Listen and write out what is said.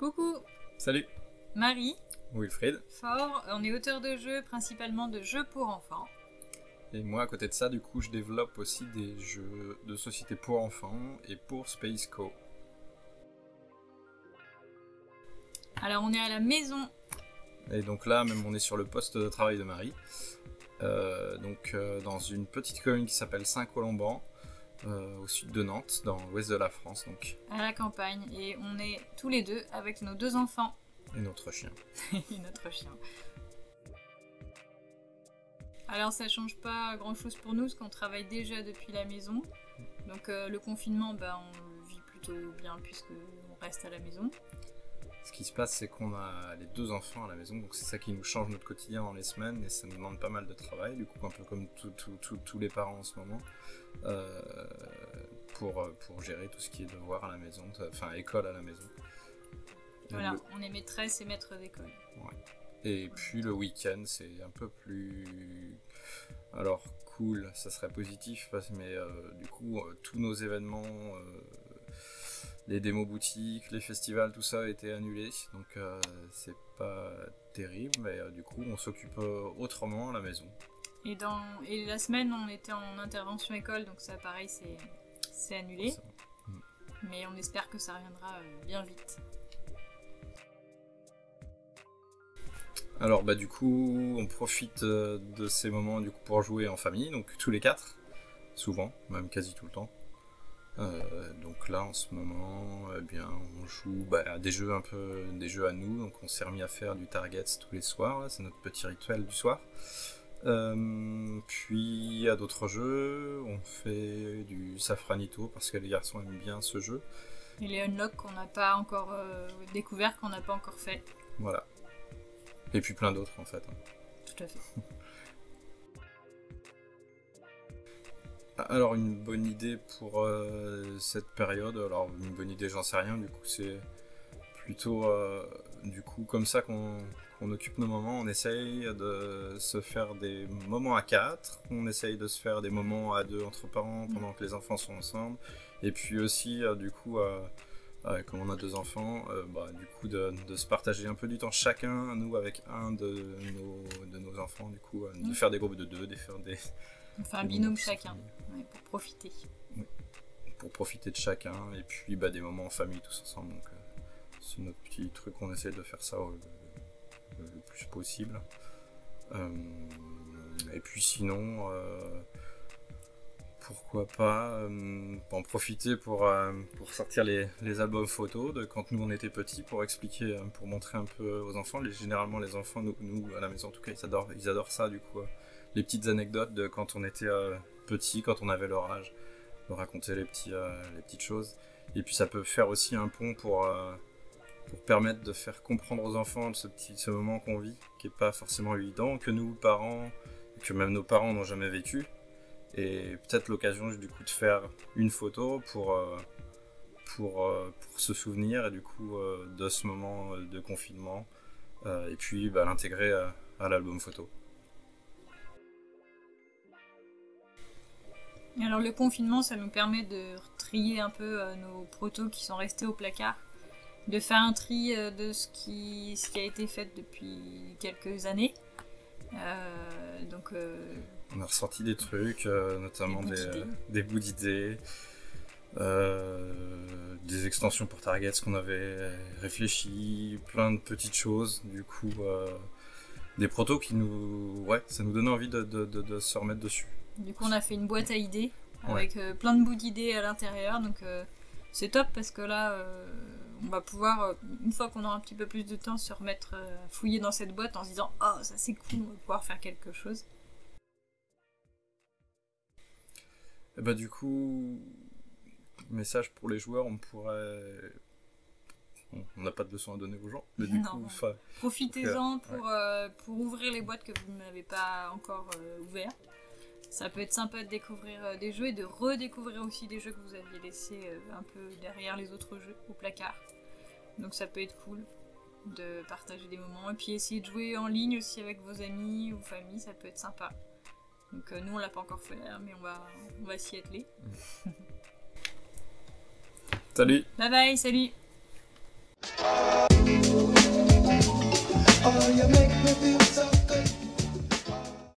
Coucou, Salut, Marie, Wilfried. Fort, on est auteur de jeux, principalement de jeux pour enfants. Et moi, à côté de ça, du coup, je développe aussi des jeux de société pour enfants et pour Space Co. Alors on est à la maison. Et donc là, même, on est sur le poste de travail de Marie. Dans une petite commune qui s'appelle Saint-Colomban, au sud de Nantes, dans l'ouest de la France, donc. À la campagne. Et on est tous les deux avec nos deux enfants. Et notre chien. Et notre chien. Alors ça change pas grand chose pour nous, parce qu'on travaille déjà depuis la maison. Donc le confinement, on le vit plutôt bien, puisqu'on reste à la maison. Ce qui se passe, c'est qu'on a les deux enfants à la maison, donc c'est ça qui nous change notre quotidien dans les semaines, et ça nous demande pas mal de travail, du coup, un peu comme tous les parents en ce moment, pour gérer tout ce qui est devoir à la maison, enfin école à la maison. Voilà, on est maîtresse et maître d'école. Ouais. Et puis le week-end, c'est un peu plus... Alors, cool, ça serait positif, mais du coup, tous nos événements... les démos boutiques, les festivals, tout ça a été annulé, donc c'est pas terrible, mais du coup on s'occupe autrement à la maison. Et la semaine on était en intervention école, donc ça pareil c'est annulé. Mais on espère que ça reviendra bien vite. Alors du coup on profite de ces moments du coup pour jouer en famille, donc tous les quatre, souvent, même quasi tout le temps. Donc là en ce moment on joue à des jeux des jeux à nous, donc on s'est remis à faire du Targets tous les soirs, c'est notre petit rituel du soir. Puis à d'autres jeux, on fait du Safranito parce que les garçons aiment bien ce jeu. Et les unlocks qu'on n'a pas encore découvert, qu'on n'a pas encore fait. Voilà. Et puis plein d'autres en fait. Tout à fait. Alors une bonne idée pour cette période, alors une bonne idée j'en sais rien, du coup c'est plutôt comme ça qu'on occupe nos moments, on essaye de se faire des moments à 4, on essaye de se faire des moments à 2 entre parents pendant que les enfants sont ensemble, et puis aussi comme on a 2 enfants, du coup de se partager un peu du temps chacun, nous avec un de nos enfants, du coup de faire des groupes de 2, de faire des... Enfin un binôme chacun, pour profiter. Oui. Pour profiter de chacun, et puis des moments en famille tous ensemble, donc c'est notre petit truc, on essaie de faire ça le plus possible. Et puis sinon, pourquoi pas en profiter pour sortir les albums photos de quand nous on était petits, pour expliquer, pour montrer un peu aux enfants. Généralement les enfants, nous à la maison en tout cas, ils adorent ça, du coup les petites anecdotes de quand on était petits, quand on avait leur âge, de raconter les petites choses. Et puis ça peut faire aussi un pont pour permettre de faire comprendre aux enfants ce moment qu'on vit, qui est pas forcément évident, que nous parents, que même nos parents n'ont jamais vécu. Et peut-être l'occasion du coup de faire une photo pour se souvenir, et du coup de ce moment de confinement, et puis l'intégrer à l'album photo. Alors le confinement, ça nous permet de trier un peu nos protos qui sont restés au placard, de faire un tri de ce qui a été fait depuis quelques années. On a ressorti des trucs, notamment des bouts d'idées, des extensions pour Targets qu'on avait réfléchi, plein de petites choses, du coup des protos qui ça nous donnait envie de se remettre dessus. Du coup on a fait une boîte à idées avec plein de bouts d'idées à l'intérieur, donc c'est top parce que là on va pouvoir, une fois qu'on aura un petit peu plus de temps, se remettre fouiller dans cette boîte en se disant « Oh, ça c'est cool, on va pouvoir faire quelque chose ». Et du coup, message pour les joueurs, on pourrait... On n'a pas de leçon à donner aux gens, mais du coup... Profitez-en pour ouvrir les boîtes que vous n'avez pas encore ouvertes. Ça peut être sympa de découvrir des jeux et de redécouvrir aussi des jeux que vous aviez laissés un peu derrière les autres jeux au placard. Donc ça peut être cool de partager des moments. Et puis essayer de jouer en ligne aussi avec vos amis ou famille, ça peut être sympa. Donc nous on l'a pas encore fait là, mais on va s'y atteler. Salut! Bye bye, salut!